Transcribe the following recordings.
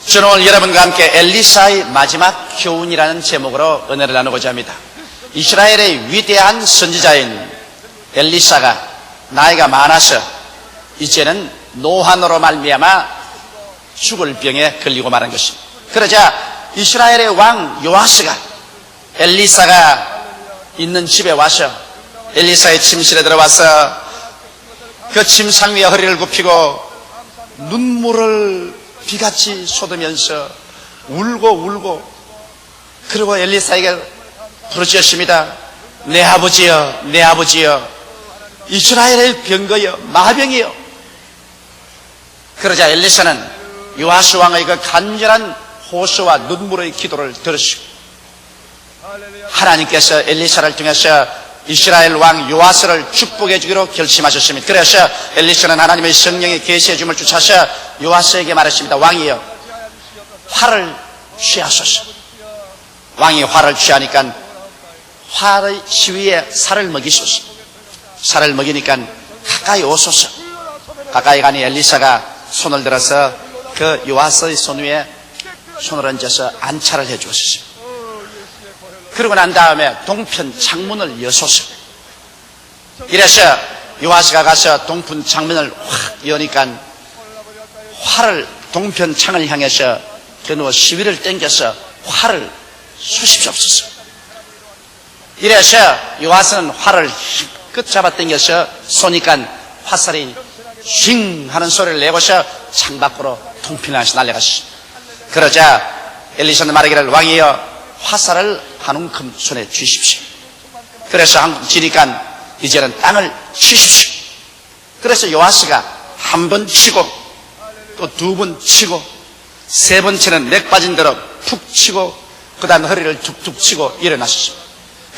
저는 오늘 여러분과 함께 엘리사의 마지막 교훈이라는 제목으로 은혜를 나누고자 합니다. 이스라엘의 위대한 선지자인 엘리사가 나이가 많아서 이제는 노환으로 말미암아 죽을 병에 걸리고 말한 것입니다. 그러자 이스라엘의 왕 요아스가 엘리사가 있는 집에 와서 엘리사의 침실에 들어와서 그 침상 위에 허리를 굽히고 눈물을 비같이 쏟으면서 울고 그리고 엘리사에게 부르짖었습니다. 내 아버지여, 내 아버지여, 이스라엘의 병거여, 마병이여. 그러자 엘리사는 요아스 왕의 그 간절한 호소와 눈물의 기도를 들으시고 하나님께서 엘리사를 통해서 이스라엘 왕 요아스를 축복해 주기로 결심하셨습니다. 그래서 엘리사는 하나님의 성령의 계시해 줌을 쫓아서 요아스에게 말했습니다. 왕이여, 화를 취하소서. 왕이 화를 취하니까 화의 시위에 살을 먹이소서. 살을 먹이니까 가까이 오소서. 가까이 가니 엘리사가 손을 들어서 그 요아스의 손 위에 손을 얹어서 안차를 해 주었습니다. 그러고 난 다음에 동편 창문을 여소서. 이래서 요아스가 가서 동편 창문을 확 여니까 활을 동편 창을 향해서 겨누어 시위를 당겨서 활을 쏘십시옵소서. 이래서 요아스는 활을 힘껏 잡아 당겨서 쏘니까 화살이 쉥 하는 소리를 내고서 창밖으로 동편에서 날아갔습니다. 그러자 엘리사는 말하기를 왕이여 화살을 한 움큼 손에 쥐십시오. 그래서 한 쥐니까 이제는 땅을 치십시오. 그래서 요아스가 한 번 치고 또 두 번 치고 세 번째는 맥 빠진 대로 푹 치고 그 다음 허리를 툭툭 치고 일어났습니다.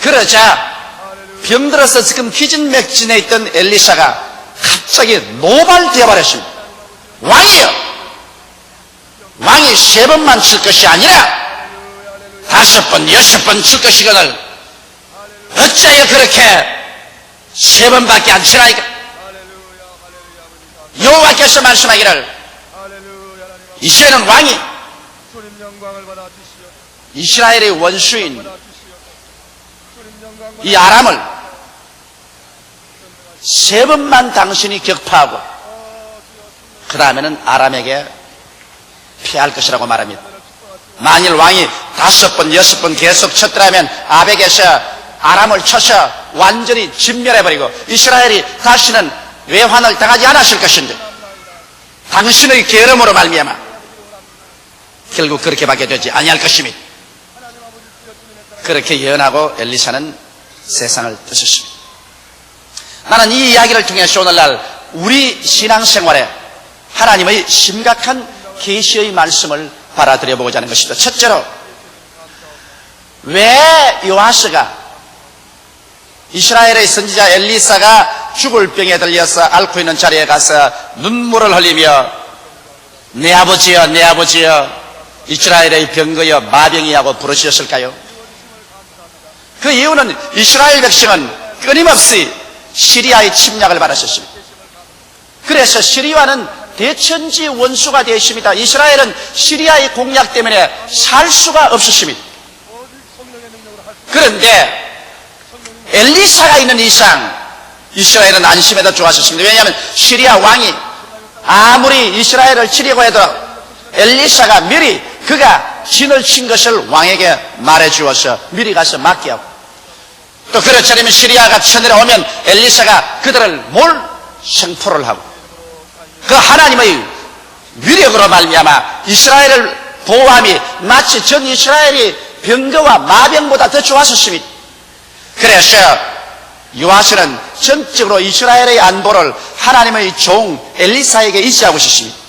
그러자 병들어서 지금 기진맥진에 있던 엘리사가 갑자기 노발되어 버렸습니다. 왕이여, 왕이 세 번만 칠 것이 아니라 5번, 6번 칠 것이거늘 어찌하여 그렇게 세 번밖에 안 치나이까? 여호와께서 말씀하기를 이제는 왕이 이스라엘의 원수인 이 아람을 세 번만 당신이 격파하고 그 다음에는 아람에게 피할 것이라고 말합니다. 만일 왕이 5번, 6번 계속 쳤더라면 아벡에서 아람을 쳐서 완전히 진멸해버리고 이스라엘이 다시는 외환을 당하지 않았을 것인데 당신의 계름으로 말미암아 결국 그렇게밖에 되지 아니할 것입니다. 그렇게 예언하고 엘리사는 세상을 떠났습니다. 나는 이 이야기를 통해서 오늘날 우리 신앙생활에 하나님의 심각한 계시의 말씀을 받아들여 보고자 하는 것입니다. 첫째로, 왜 요아스가 이스라엘의 선지자 엘리사가 죽을 병에 들려서 앓고 있는 자리에 가서 눈물을 흘리며 내 아버지여, 내 아버지여, 이스라엘의 병거여 마병이라고 부르셨을까요? 그 이유는 이스라엘 백성은 끊임없이 시리아의 침략을 받았었습니다. 그래서 시리아는 대천지 원수가 되었습니다. 이스라엘은 시리아의 공략 때문에 살 수가 없었습니다. 그런데 엘리사가 있는 이상 이스라엘은 안심해도 좋았었습니다. 왜냐하면 시리아 왕이 아무리 이스라엘을 치려고 해도 엘리사가 미리 그가 진을 친 것을 왕에게 말해주어서 미리 가서 막게 하고, 또 그렇지 않으면 시리아가 쳐내려오면 엘리사가 그들을 생포를 하고, 그 하나님의 위력으로 말미암아 이스라엘을 보호함이 마치 전 이스라엘이 병거와 마병보다 더 좋았었습니다. 그래서 요아스는 전적으로 이스라엘의 안보를 하나님의 종 엘리사에게 의지하고 있었습니다.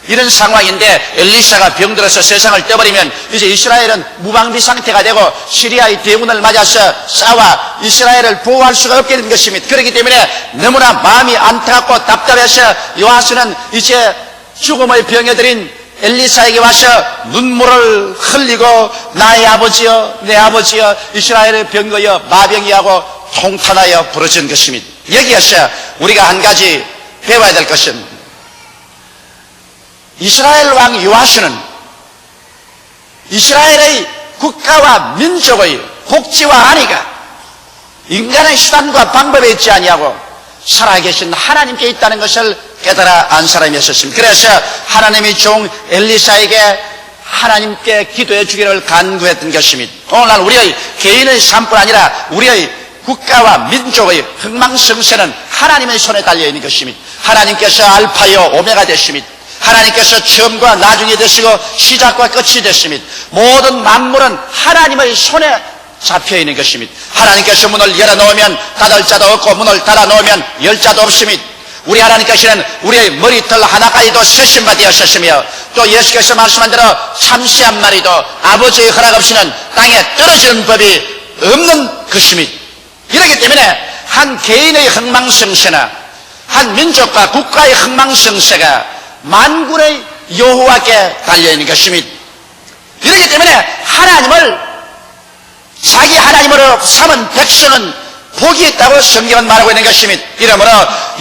이런 상황인데 엘리사가 병들어서 세상을 떠버리면 이제 이스라엘은 무방비 상태가 되고 시리아의 대군을 맞아서 싸워 이스라엘을 보호할 수가 없게 된 것입니다. 그렇기 때문에 너무나 마음이 안타깝고 답답해서 요아스는 이제 죽음의 병에 들인 엘리사에게 와서 눈물을 흘리고 나의 아버지여, 내 아버지여, 이스라엘의 병거여 마병이하고 통탄하여 부르짖은 것입니다. 여기에서 우리가 한 가지 배워야 될 것은 이스라엘 왕 요아스는 이스라엘의 국가와 민족의 복지와 안위가 인간의 수단과 방법에 있지 아니하고 살아계신 하나님께 있다는 것을 깨달아 안 사람이었습니다. 그래서 하나님이 종 엘리사에게 하나님께 기도해 주기를 간구했던 것입니다. 오늘날 우리의 개인의 삶뿐 아니라 우리의 국가와 민족의 흥망성쇠는 하나님의 손에 달려있는 것입니다. 하나님께서 알파요 오메가 되십니다. 하나님께서 처음과 나중이 되시고 시작과 끝이 되십니다. 모든 만물은 하나님의 손에 잡혀있는 것입니다. 하나님께서 문을 열어놓으면 닫을 자도 없고 문을 닫아놓으면 열 자도 없습니다. 우리 하나님께서는 우리의 머리털 하나까지도 세신 바 되었으며 또 예수께서 말씀한 대로 참새 한 마리도 아버지의 허락 없이는 땅에 떨어지는 법이 없는 것입니다. 이렇기 때문에 한 개인의 흥망성쇠나 한 민족과 국가의 흥망성쇠가 만군의 여호와께 달려있는 것입니다. 이렇기 때문에 하나님을 자기 하나님으로 삼은 백성은 복이 있다고 성경은 말하고 있는 것입니다. 이러므로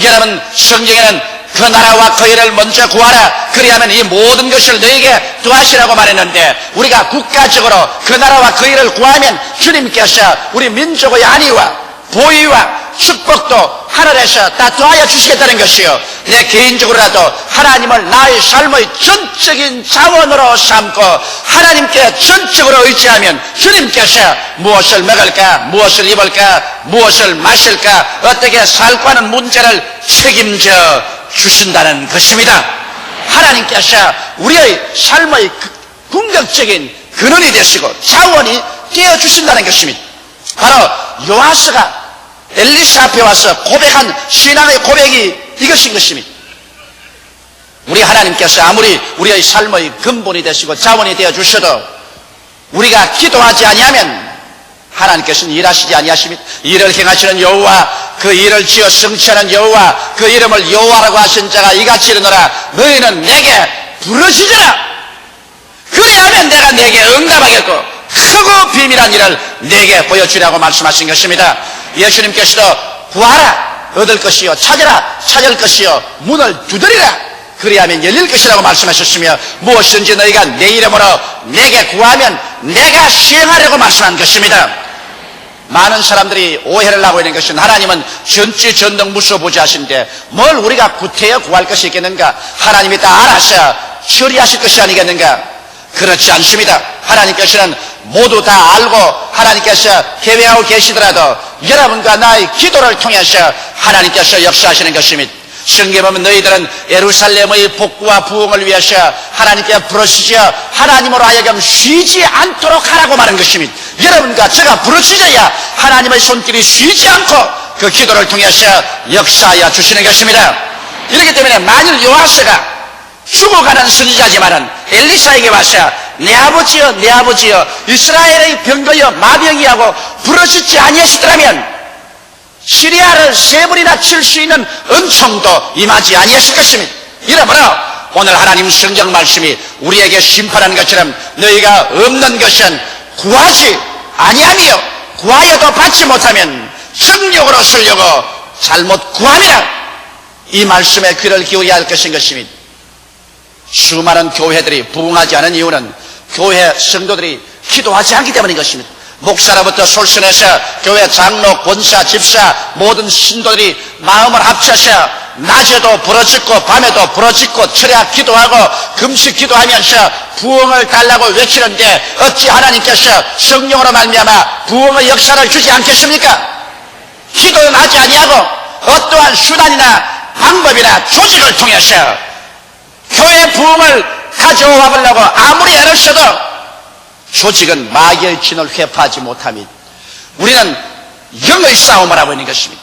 여러분 성경에는 그 나라와 그 일을 먼저 구하라 그리하면 이 모든 것을 너에게 더하시라고 말했는데 우리가 국가적으로 그 나라와 그 일을 구하면 주님께서 우리 민족의 안위와 보위와 축복도 하늘에서 다 더하여 주시겠다는 것이요. 내 개인적으로라도 하나님을 나의 삶의 전적인 자원으로 삼고 하나님께 전적으로 의지하면 주님께서 무엇을 먹을까, 무엇을 입을까, 무엇을 마실까, 어떻게 살까 하는 문제를 책임져 주신다는 것입니다. 하나님께서 우리의 삶의 궁극적인 근원이 되시고 자원이 되어 주신다는 것입니다. 바로 요아스가 엘리사 앞에 와서 고백한 신앙의 고백이 이것인 것입니다. 우리 하나님께서 아무리 우리의 삶의 근본이 되시고 자원이 되어 주셔도 우리가 기도하지 아니하면 하나님께서는 일하시지 아니하십니다. 일을 행하시는 여호와 그 일을 지어 성취하는 여호와 그 이름을 여호와라고 하신 자가 이같이 이르노라 너희는 내게 부르짖으라 그리하면 내가 내게 응답하겠고 크고 비밀한 일을 내게 보여주라고 말씀하신 것입니다. 예수님께서도 구하라 얻을 것이요 찾으라 찾을 것이요 문을 두드리라 그리하면 열릴 것이라고 말씀하셨으며 무엇이든지 너희가 내 이름으로 내게 구하면 내가 시행하려고 말씀한 것입니다. 많은 사람들이 오해를 하고 있는 것은 하나님은 전지전능무소부지하신데 뭘 우리가 구태여 구할 것이 있겠는가? 하나님이 다 알아서 처리하실 것이 아니겠는가? 그렇지 않습니다. 하나님께서는 모두 다 알고 하나님께서 계획하고 계시더라도 여러분과 나의 기도를 통해서 하나님께서 역사하시는 것입니다. 성경에 보면 너희들은 예루살렘의 복구와 부흥을 위해서 하나님께 부르짖어 하나님으로 하여금 쉬지 않도록 하라고 말한 것입니다. 여러분과 제가 부르짖어야 하나님의 손길이 쉬지 않고 그 기도를 통해서 역사하여 주시는 것입니다. 이렇기 때문에 만일 요아스가 죽어가는 선지자지만은 엘리사에게 와서 내 아버지여 내 아버지여 이스라엘의 병거여 마병이 하고 부르짖지 아니하시더라면 시리아를 세 번이나 칠 수 있는 은총도 임하지 아니했을 것입니다. 이러므로 오늘 하나님 성경 말씀이 우리에게 심판하는 것처럼 너희가 없는 것은 구하지 아니하며 구하여도 받지 못하면 정욕으로 쓰려고 잘못 구함이라 이 말씀에 귀를 기울여야 할 것인 것입니다. 수많은 교회들이 부흥하지 않은 이유는 교회 성도들이 기도하지 않기 때문인 것입니다. 목사로부터 솔선해서 교회 장로, 권사, 집사 모든 신도들이 마음을 합쳐서 낮에도 부르짖고 밤에도 부르짖고 철야 기도하고 금식 기도하면서 부흥을 달라고 외치는데 어찌 하나님께서 성령으로 말미암아 부흥의 역사를 주지 않겠습니까? 기도는 하지 아니하고 어떠한 수단이나 방법이나 조직을 통해서 교회 부흥을 가져와 보려고 아무리 애를 써도 조직은 마귀의 진을 회파하지 못함이 우리는 영의 싸움을 하고 있는 것입니다.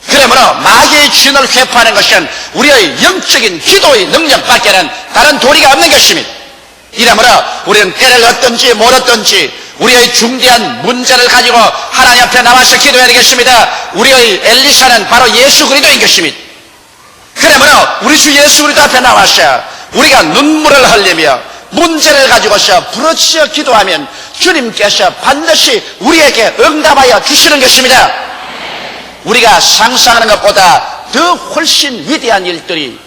그러므로 마귀의 진을 회파하는 것은 우리의 영적인 기도의 능력밖에는 다른 도리가 없는 것입니다. 이러므로 우리는 때를 얻든지 못 얻든지 우리의 중대한 문제를 가지고 하나님 앞에 나와서 기도해야 되겠습니다. 우리의 엘리사는 바로 예수 그리스도인 것입니다. 그러므로 우리 주 예수 그리스도 앞에 나와서 우리가 눈물을 흘리며 문제를 가지고서 부르짖어 기도하면 주님께서 반드시 우리에게 응답하여 주시는 것입니다. 우리가 상상하는 것보다 더 훨씬 위대한 일들이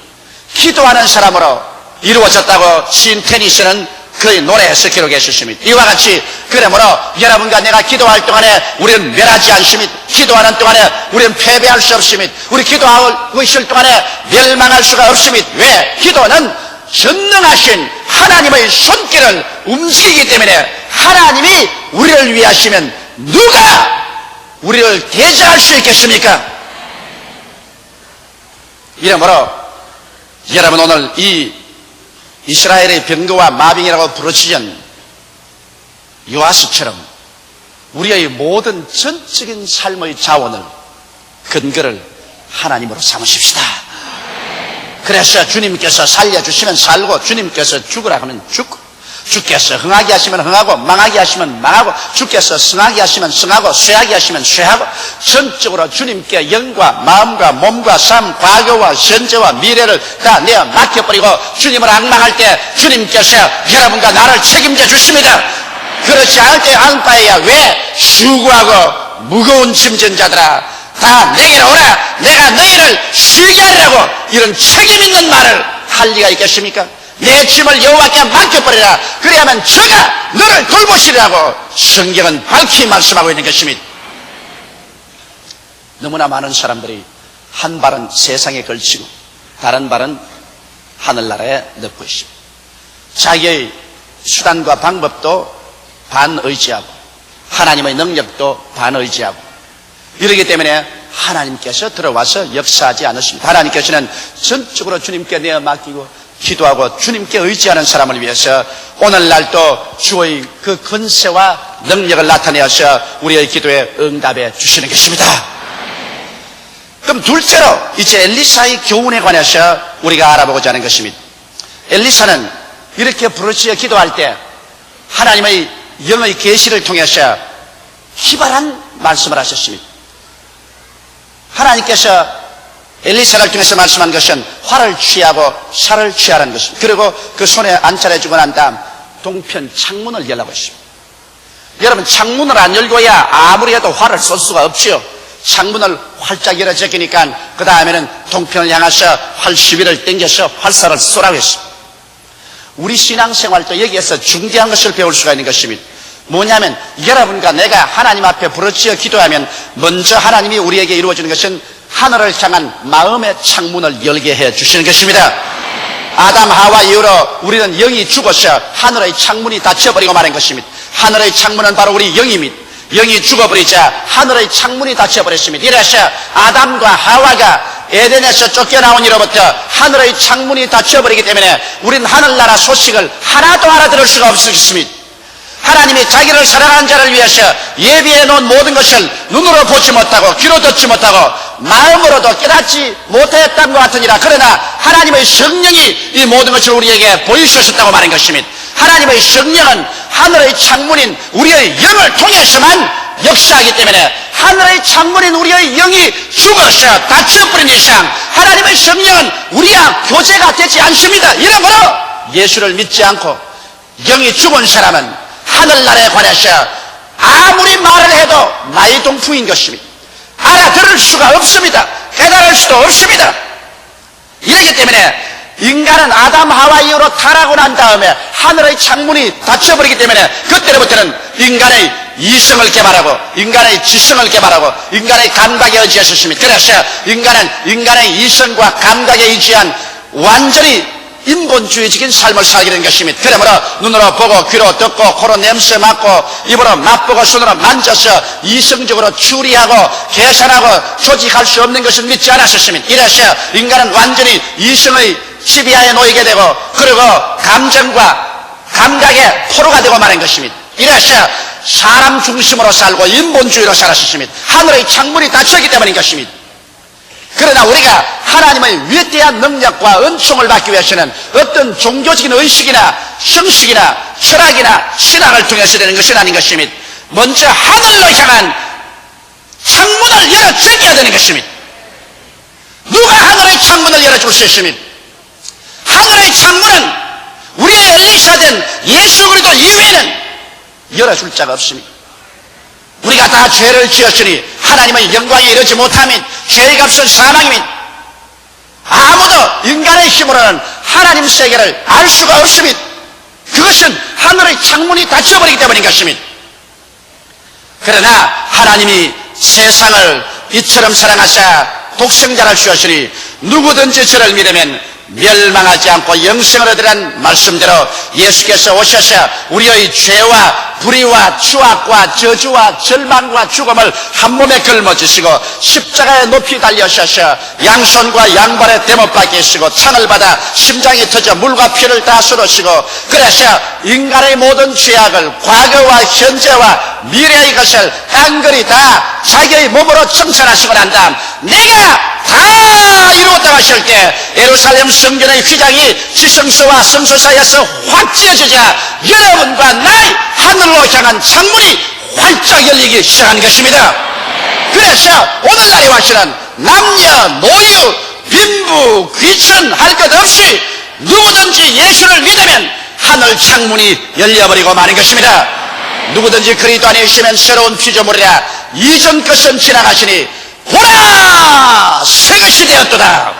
기도하는 사람으로 이루어졌다고 시인 테니스는 그의 노래에서 기록했습니다. 이와 같이 그러므로 여러분과 내가 기도할 동안에 우리는 멸하지 않습니다. 기도하는 동안에 우리는 패배할 수 없습니다. 우리 기도하고 있을 동안에 멸망할 수가 없습니다. 왜? 기도는 전능하신 하나님의 손길을 움직이기 때문에 하나님이 우리를 위하시면 누가 우리를 대적할 수 있겠습니까? 이러므로 여러분 오늘 이 이스라엘의 병거와 마병이라고 부르짖은 요아스처럼 우리의 모든 전적인 삶의 자원을 근거를 하나님으로 삼으십시다. 그래서 주님께서 살려주시면 살고 주님께서 죽으라 하면 죽고 주께서 흥하게 하시면 흥하고 망하게 하시면 망하고 주께서 승하게 하시면 승하고 쇠하게 하시면 쇠하고 전적으로 주님께 영과 마음과 몸과 삶, 과거와 현재와 미래를 다 내어 맡겨버리고 주님을 앙망할 때 주님께서 여러분과 나를 책임져 주십니다. 그렇지 않을 때 앙바에야 왜 수고하고 무거운 짐진 자들아 다 내게로 오라 내가 너희를 쉬게 하리라고 이런 책임 있는 말을 할 리가 있겠습니까? 내 짐을 여호와께 맡겨버리라 그래야만 저가 너를 돌보시리라고 성경은 밝히 말씀하고 있는 것입니다. 너무나 많은 사람들이 한 발은 세상에 걸치고 다른 발은 하늘나라에 넣고 있습니다. 자기의 수단과 방법도 반의지하고 하나님의 능력도 반의지하고 이러기 때문에 하나님께서 들어와서 역사하지 않으십니다. 하나님께서는 전적으로 주님께 내어 맡기고 기도하고 주님께 의지하는 사람을 위해서 오늘날도 주의 그 권세와 능력을 나타내어서 우리의 기도에 응답해 주시는 것입니다. 그럼 둘째로 이제 엘리사의 교훈에 관해서 우리가 알아보고자 하는 것입니다. 엘리사는 이렇게 부르짖어 기도할 때 하나님의 영의 계시를 통해서 희발한 말씀을 하셨습니다. 하나님께서 엘리사를 통해서 말씀한 것은 화를 취하고 살을 취하라는 것입니다. 그리고 그 손에 안찰해주고 난 다음 동편 창문을 열라고 했습니다. 여러분 창문을 안 열고야 아무리 해도 화를 쏠 수가 없죠. 창문을 활짝 열어 제끼니까 그 다음에는 동편을 향해서 활 시비를 당겨서 활사를 쏘라고 했습니다. 우리 신앙생활도 여기에서 중대한 것을 배울 수가 있는 것입니다. 뭐냐면 여러분과 내가 하나님 앞에 부르짖어 기도하면 먼저 하나님이 우리에게 이루어지는 것은 하늘을 향한 마음의 창문을 열게 해 주시는 것입니다. 아담 하와 이후로 우리는 영이 죽어서 하늘의 창문이 닫혀버리고 마는 것입니다. 하늘의 창문은 바로 우리 영입니다. 영이 죽어버리자 하늘의 창문이 닫혀버렸습니다. 이래서 아담과 하와가 에덴에서 쫓겨나온 이로부터 하늘의 창문이 닫혀버리기 때문에 우리는 하늘나라 소식을 하나도 알아들을 수가 없었습니다. 하나님이 자기를 사랑하는 자를 위해서 예비해 놓은 모든 것을 눈으로 보지 못하고 귀로 듣지 못하고 마음으로도 깨닫지 못했던 것 같으니라. 그러나 하나님의 성령이 이 모든 것을 우리에게 보여주셨다고 말한 것입니다. 하나님의 성령은 하늘의 창문인 우리의 영을 통해서만 역사하기 때문에 하늘의 창문인 우리의 영이 죽어서 닫혀버린 이상 하나님의 성령은 우리와 교제가 되지 않습니다. 이러므로 예수를 믿지 않고 영이 죽은 사람은 하늘나라에 관해서 아무리 말을 해도 마이동풍인 것입니다. 알아들을 수가 없습니다. 깨달을 수도 없습니다. 이렇기 때문에 인간은 아담 하와 이후로 타락하고 난 다음에 하늘의 창문이 닫혀버리기 때문에 그때부터는 인간의 이성을 개발하고 인간의 지성을 개발하고 인간의 감각에 의지했었습니다. 그래서 인간은 인간의 이성과 감각에 의지한 완전히 인본주의적인 삶을 살게 된 것입니다. 그러므로 눈으로 보고 귀로 듣고 코로 냄새 맡고 입으로 맛보고 손으로 만져서 이성적으로 추리하고 계산하고 조직할 수 없는 것을 믿지 않았었습니다. 이래서 인간은 완전히 이성의 지배하에 놓이게 되고 그리고 감정과 감각의 포로가 되고 마는 것입니다. 이래서 사람 중심으로 살고 인본주의로 살았었습니다. 하늘의 창문이 닫혔기 때문인 것입니다. 그러나 우리가 하나님의 위대한 능력과 은총을 받기 위해서는 어떤 종교적인 의식이나 형식이나 철학이나 신앙을 통해서 되는 것은 아닌 것입니다. 먼저 하늘로 향한 창문을 열어주어야 되는 것입니다. 누가 하늘의 창문을 열어줄 수 있습니까? 하늘의 창문은 우리의 엘리사된 예수 그리스도 이외에는 열어줄 자가 없습니다. 우리가 다 죄를 지었으니 하나님의 영광에 이르지 못하면 죄의 값은 사망입니다. 아무도 인간의 힘으로는 하나님 세계를 알 수가 없습니다. 그것은 하늘의 창문이 닫혀버리기 때문인 것입니다. 그러나 하나님이 세상을 이처럼 사랑하사 독생자를 주셨으니 누구든지 저를 믿으면 멸망하지 않고 영생을 얻으라는 말씀대로 예수께서 오셔서 우리의 죄와 불의와 추악과 저주와 절망과 죽음을 한 몸에 걸머지시고 십자가에 높이 달려셔서 양손과 양발에 대못 박히시고 창을 받아 심장이 터져 물과 피를 다 쏟으시고 그래서 인간의 모든 죄악을 과거와 현재와 미래의 것을 깡그리 다 자기의 몸으로 청산하시고 난 다음 내가 다 이루었다고 하실 때 예루살렘 성전의 휘장이 지성소와 성소 사이에서 확 찢어지자 여러분과 나의 하늘로 향한 창문이 활짝 열리기 시작한 것입니다. 그래서 오늘날에 와서는 남녀, 노유, 빈부, 귀천 할 것 없이 누구든지 예수를 믿으면 하늘 창문이 열려버리고 마는 것입니다. 누구든지 그리스도 안에 있으면 새로운 피조물이라 이전 것은 지나가시니 보라 새 것이 되었도다.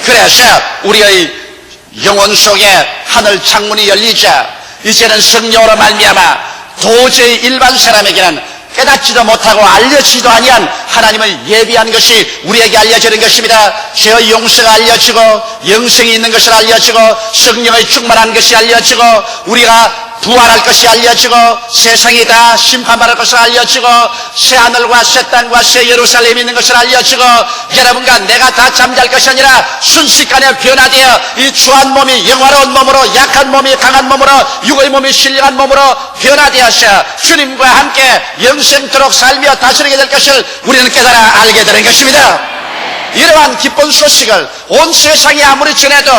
그래서 우리의 영혼 속에 하늘 창문이 열리자 이제는 성령으로 말미암아 도저히 일반 사람에게는 깨닫지도 못하고 알려지지도 아니한 하나님을 예비한 것이 우리에게 알려지는 것입니다. 죄의 용서가 알려지고 영생이 있는 것을 알려지고 성령의 충만한 것이 알려지고 우리가 부활할 것이 알려지고 세상이 다 심판받을 것을 알려지고 새 하늘과 새 땅과 새 예루살렘이 있는 것을 알려지고 여러분과 내가 다 잠잘 것이 아니라 순식간에 변화되어 이 주한 몸이 영화로운 몸으로 약한 몸이 강한 몸으로 육의 몸이 신령한 몸으로 변화되어서 주님과 함께 영생토록 살며 다스리게 될 것을 우리는 깨달아 알게 되는 것입니다. 이러한 기쁜 소식을 온 세상이 아무리 전해도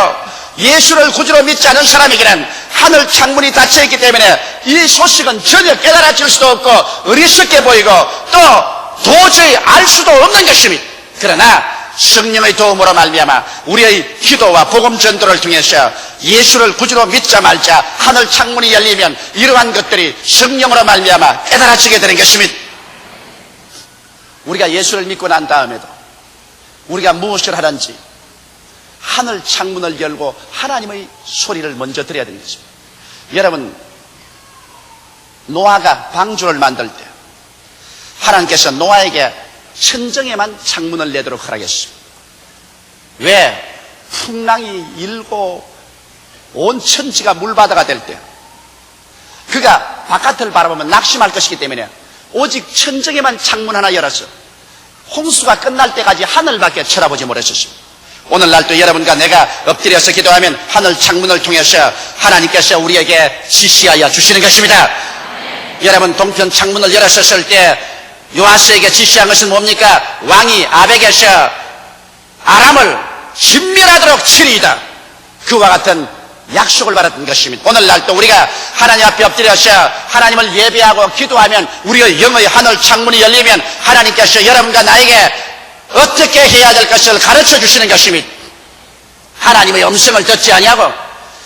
예수를 구주로 믿지 않은 사람에게는 하늘 창문이 닫혀있기 때문에 이 소식은 전혀 깨달아질 수도 없고 어리석게 보이고 또 도저히 알 수도 없는 것입니다. 그러나 성령의 도움으로 말미암아 우리의 기도와 복음 전도를 통해서 예수를 구주로 믿자 말자 하늘 창문이 열리면 이러한 것들이 성령으로 말미암아 깨달아지게 되는 것입니다. 우리가 예수를 믿고 난 다음에도 우리가 무엇을 하든지 하늘 창문을 열고 하나님의 소리를 먼저 들어야 되는 것입니다. 여러분, 노아가 방주를 만들 때 하나님께서 노아에게 천정에만 창문을 내도록 허락했습니다. 왜? 풍랑이 일고 온 천지가 물바다가 될 때 그가 바깥을 바라보면 낙심할 것이기 때문에 오직 천정에만 창문 하나 열어서 홍수가 끝날 때까지 하늘밖에 쳐다보지 못했습니다. 오늘날도 여러분과 내가 엎드려서 기도하면 하늘 창문을 통해서 하나님께서 우리에게 지시하여 주시는 것입니다. 여러분 동편 창문을 열었을 때 요아스에게 지시한 것은 뭡니까? 왕이 아벡에서 아람을 진멸하도록 치리이다. 그와 같은 약속을 받았던 것입니다. 오늘날도 우리가 하나님 앞에 엎드려서 하나님을 예배하고 기도하면 우리의 영의 하늘 창문이 열리면 하나님께서 여러분과 나에게 어떻게 해야 될 것을 가르쳐 주시는 것입니다. 하나님의 음성을 듣지 아니하고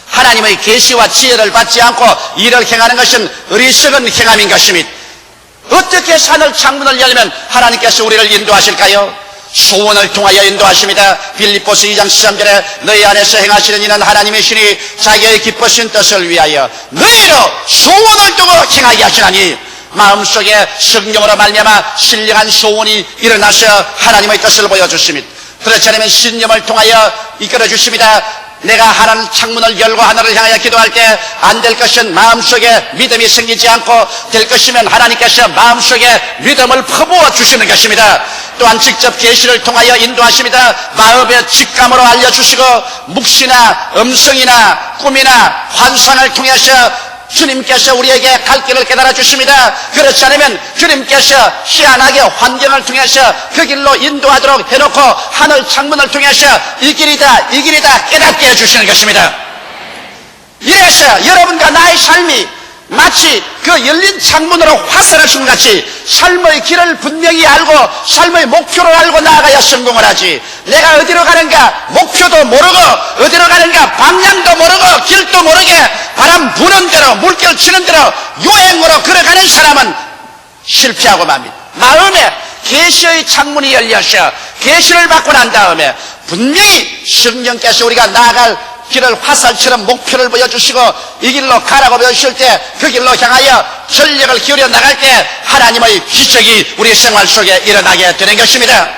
하나님의 계시와 지혜를 받지 않고 일을 행하는 것은 어리석은 행함인 것입니다. 어떻게 하늘 창문을 열면 하나님께서 우리를 인도하실까요? 소원을 통하여 인도하십니다. 빌립보서 2장 13절에 너희 안에서 행하시는 이는 하나님이시니 자기의 기쁘신 뜻을 위하여 너희로 소원을 두고 행하게 하시나니 마음속에 성령으로 말미암아 신령한 소원이 일어나서 하나님의 뜻을 보여주십니다. 그렇지 않으면 신념을 통하여 이끌어 주십니다. 내가 하나님 창문을 열고 하늘을 향하여 기도할 때 안 될 것은 마음속에 믿음이 생기지 않고 될 것이면 하나님께서 마음속에 믿음을 퍼부어 주시는 것입니다. 또한 직접 계시를 통하여 인도하십니다. 마음의 직감으로 알려주시고 묵시나 음성이나 꿈이나 환상을 통해서 주님께서 우리에게 갈 길을 깨달아 주십니다. 그렇지 않으면 주님께서 희한하게 환경을 통해서 그 길로 인도하도록 해놓고 하늘 창문을 통해서 이 길이다 이 길이다 깨닫게 해주시는 것입니다. 이래서 여러분과 나의 삶이 마치 그 열린 창문으로 화살을 쏜 같이 삶의 길을 분명히 알고 삶의 목표를 알고 나아가야 성공을 하지. 내가 어디로 가는가 목표도 모르고 어디로 가는가 방향도 모르고 길도 모르게 바람 부는 대로 물결 치는 대로 요행으로 걸어가는 사람은 실패하고 맙니다. 마음에 계시의 창문이 열려서 계시를 받고 난 다음에 분명히 성령께서 우리가 나아갈 길을 화살처럼 목표를 보여주시고 이 길로 가라고 보여주실 때 그 길로 향하여 전력을 기울여 나갈 때 하나님의 기적이 우리 생활 속에 일어나게 되는 것입니다.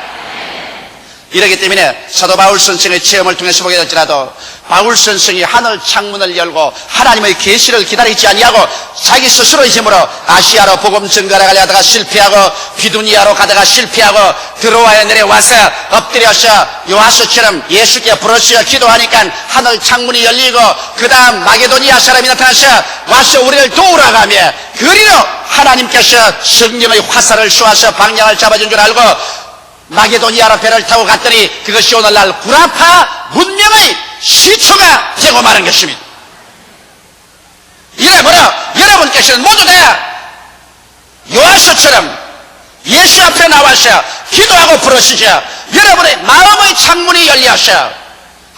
이러기 때문에 사도 바울 선생의 체험을 통해서 보게 될지라도 바울 선생이 하늘 창문을 열고 하나님의 계시를 기다리지 아니하고 자기 스스로의 힘으로 아시아로 복음 전가를 가려다가 실패하고 비두니아로 가다가 실패하고 드로아에 내려와서 엎드려서 요하스처럼 예수께 부르짖어 기도하니까 하늘 창문이 열리고 그 다음 마게도니아 사람이 나타나서 와서 우리를 도우러 가며 그리로 하나님께서 성령의 화살을 쏘아서 방향을 잡아준 줄 알고 마게도니아로 배를 타고 갔더니 그것이 오늘날 구라파 문명의 시초가 되고 마는 것입니다. 이러므로 여러분께서는 모두 다 요하스처럼 예수 앞에 나와서 기도하고 부르짖어 여러분의 마음의 창문이 열려서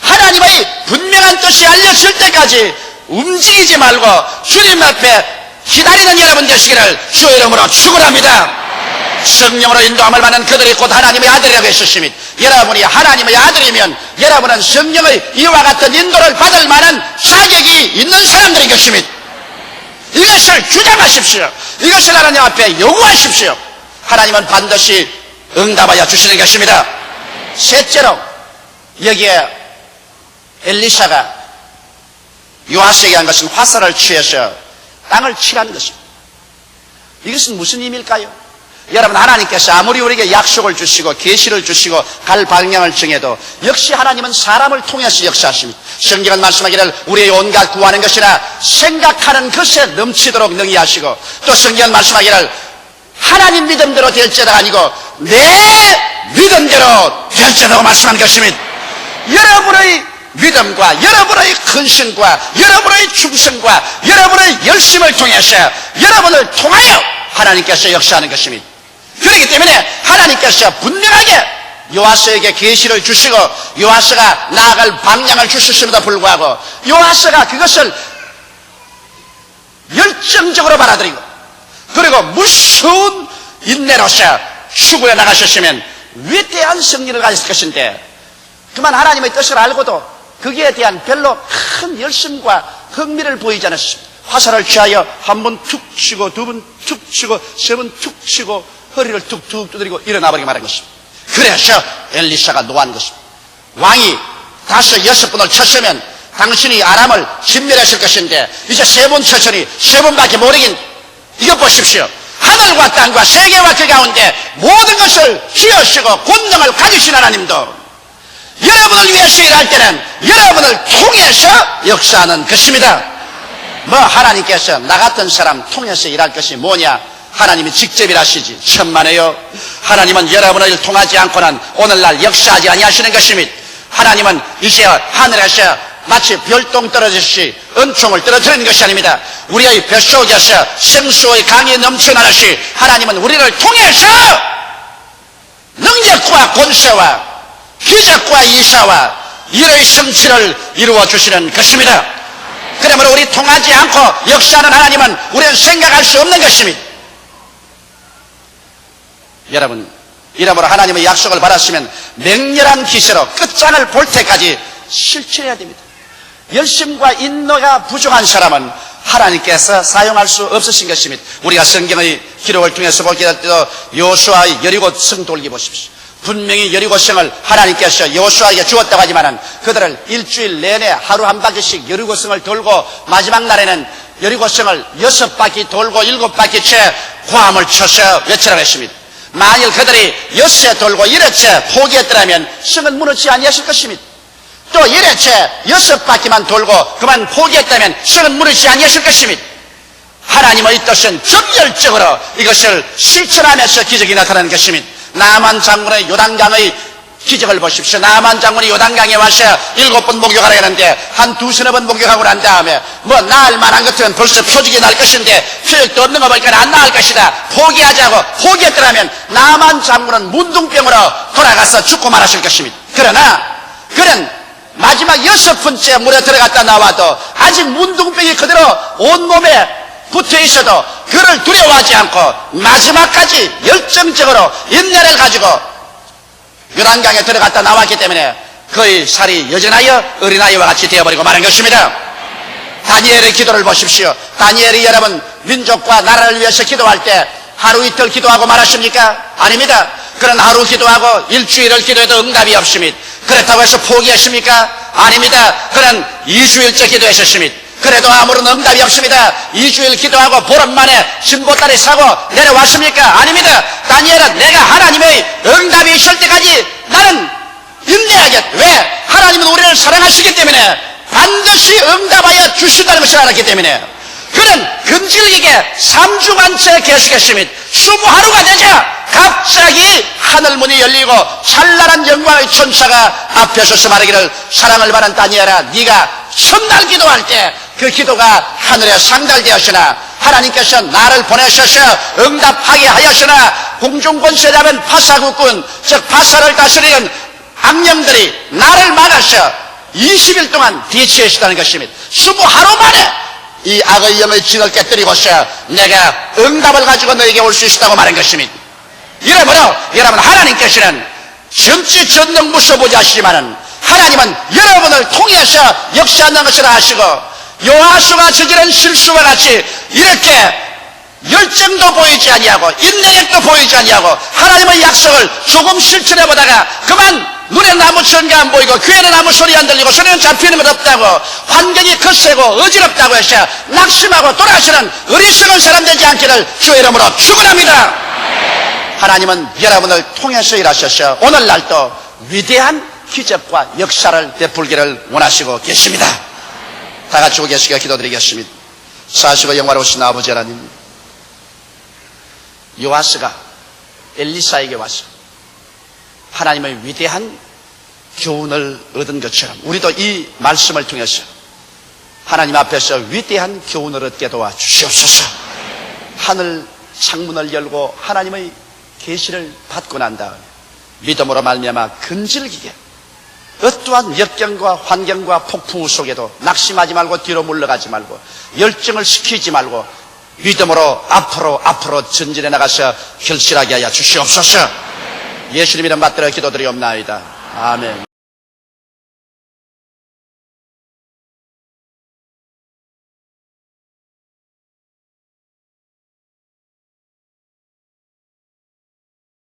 하나님의 분명한 뜻이 알려질 때까지 움직이지 말고 주님 앞에 기다리는 여러분 되시기를 주의 이름으로 축원합니다. 성령으로 인도함을 받는 그들이 곧 하나님의 아들이라고 했으시니 여러분이 하나님의 아들이면 여러분은 성령의 이와 같은 인도를 받을 만한 자격이 있는 사람들인 것입니다. 이것을 주장하십시오. 이것을 하나님 앞에 요구하십시오. 하나님은 반드시 응답하여 주시는 것입니다. 셋째로 여기에 엘리샤가 요하스에게 한 것은 화살을 취해서 땅을 치라는 것입니다. 이것은 무슨 의미일까요? 여러분, 하나님께서 아무리 우리에게 약속을 주시고 계시를 주시고 갈 방향을 정해도 역시 하나님은 사람을 통해서 역사하십니다. 성경은 말씀하기를 우리의 온갖 구하는 것이나 생각하는 것에 넘치도록 능히 하시고 또 성경은 말씀하기를 하나님 믿음대로 될지가 아니고 내 믿음대로 될지라고 말씀한 것입니다. 여러분의 믿음과 여러분의 헌신과 여러분의 충성과 여러분의 열심을 통해서 여러분을 통하여 하나님께서 역사하는 것입니다. 그렇기 때문에 하나님께서 분명하게 요하스에게 계시를 주시고 요하스가 나아갈 방향을 주셨음에도 불구하고 요하스가 그것을 열정적으로 받아들이고 그리고 무서운 인내로서 추구해 나가셨으면 위대한 승리를 가졌을 것인데 그만 하나님의 뜻을 알고도 거기에 대한 별로 큰 열심과 흥미를 보이지 않았습니다. 화살을 취하여 한 번 툭 치고 두 번 툭 치고 세 번 툭 치고 허리를 툭툭 두드리고 일어나버리게 말한 것입니다. 그래서 엘리샤가 노한 것입니다. 왕이 5, 6번을 쳤으면 당신이 아람을 진멸하실 것인데 이제 3번 쳤으니 3번밖에 모르긴 이것 보십시오. 하늘과 땅과 세계와 그 가운데 모든 것을 쥐어쓰고 권능을 가지신 하나님도 여러분을 위해서 일할 때는 여러분을 통해서 역사하는 것입니다. 뭐 하나님께서 나 같은 사람 통해서 일할 것이 뭐냐? 하나님이 직접 일하시지. 천만에요. 하나님은 여러분을 통하지 않고는 오늘날 역사하지 아니하시는 것입니다. 하나님은 이제 하늘에서 마치 별똥 떨어지듯이 은총을 떨어뜨리는 것이 아닙니다. 우리의 뱃속에서 생수의 강이 넘쳐나듯이 하나님은 우리를 통해서 능력과 권세와 기적과 이사와 일의 성취를 이루어 주시는 것입니다. 그러므로 우리 통하지 않고 역사하는 하나님은 우리는 생각할 수 없는 것입니다. 여러분, 이러므로 하나님의 약속을 받았으면 맹렬한 기세로 끝장을 볼 때까지 실천해야 됩니다. 열심과 인노가 부족한 사람은 하나님께서 사용할 수 없으신 것입니다. 우리가 성경의 기록을 통해서 보게 될 때도 여호수아의 여리고성 돌기 보십시오. 분명히 여리고성을 하나님께서 여호수아에게 주었다고 하지만은 그들을 일주일 내내 하루 한 바퀴씩 여리고성을 돌고 마지막 날에는 여리고성을 6바퀴 돌고 7바퀴째 고함을 쳐서 외치라고 했습니다. 만일 그들이 6세 돌고 1회째 포기했더라면 성은 무너지지 아니하실 것입니다. 또 1회째 6바퀴만 돌고 그만 포기했다면 성은 무너지지 아니하실 것입니다. 하나님의 뜻은 정열적으로 이것을 실천하면서 기적이 나타나는 것입니다. 나만 장군의 요단강의 기적을 보십시오. 나만 장군이 요단강에 와서 7번 목욕하라 했는데 한 2-3번 목욕하고 난 다음에 뭐 나을 만한 것들은 벌써 표적이 날 것인데 표적도 없는 거 보니까 안 나을 것이다. 포기하자고 포기했더라면 나만 장군은 문둥병으로 돌아가서 죽고 말았을 것입니다. 그러나 그는 마지막 6번째 물에 들어갔다 나와도 아직 문둥병이 그대로 온몸에 붙어 있어도 그를 두려워하지 않고 마지막까지 열정적으로 인내를 가지고 요단강에 들어갔다 나왔기 때문에 그의 살이 여전하여 어린아이와 같이 되어버리고 마는 것입니다. 다니엘의 기도를 보십시오. 다니엘이 여러분 민족과 나라를 위해서 기도할 때 하루 이틀 기도하고 말하십니까? 아닙니다. 그런 하루 기도하고 일주일을 기도해도 응답이 없습니다. 그렇다고 해서 포기하십니까? 아닙니다. 그런 2주일째 기도하셨습니다. 그래도 아무런 응답이 없습니다. 2주일 기도하고 보름 만에 진보다리 사고 내려왔습니까? 아닙니다. 다니엘은 내가 하나님의 응답이 있을 때까지 나는 인내하겠다. 왜? 하나님은 우리를 사랑하시기 때문에 반드시 응답하여 주신다는 것을 알았기 때문에 그는 금질기게 3주간째 계속했습니다. 20하루가 되자 갑자기 하늘문이 열리고 찬란한 영광의 천사가 앞에 서서 말하기를 사랑을 받은 다니엘아 네가 첫날 기도할 때 그 기도가 하늘에 상달되었으나 하나님께서 나를 보내셔서 응답하게 하였으나 공중권세 잡은 파사국군 즉 파사를 다스리는 악령들이 나를 막아서 20일 동안 대치했다는 것입니다. 20하루 만에 이 악의 영의 진을 깨뜨리고서 내가 응답을 가지고 너에게 올 수 있다고 말한 것입니다. 이러므로 여러분 하나님께서는 정치 전능무소부지 하시지만은 하나님은 여러분을 통해서 역사하는 것을 아시고 요하수가 저지른 실수와 같이 이렇게 열정도 보이지 아니하고 인내력도 보이지 아니하고 하나님의 약속을 조금 실천해보다가 그만 눈에 나무 전가 안 보이고 귀에는 아무 소리 안 들리고 손에는 잡히는 것 없다고 환경이 거세고 어지럽다고 해서 낙심하고 돌아서는 어리석은 사람 되지 않기를 주의 이름으로 축원합니다. 하나님은 여러분을 통해서 일하셔서 오늘날도 위대한 기적과 역사를 베풀기를 원하시고 계십니다. 다 같이 오겠습니다. 기도드리겠습니다. 사시고 영화로우신 아버지 하나님, 요아스가 엘리사에게 와서 하나님의 위대한 교훈을 얻은 것처럼 우리도 이 말씀을 통해서 하나님 앞에서 위대한 교훈을 얻게 도와주시옵소서. 하늘 창문을 열고 하나님의 계시를 받고 난 다음에 믿음으로 말미암아 근질기게 어떠한 역경과 환경과 폭풍 속에도 낙심하지 말고 뒤로 물러가지 말고 열정을 식히지 말고 믿음으로 앞으로 전진해 나가서 결실하게 하여 주시옵소서. 예수님 이름 받들어 기도드리옵나이다. 아멘.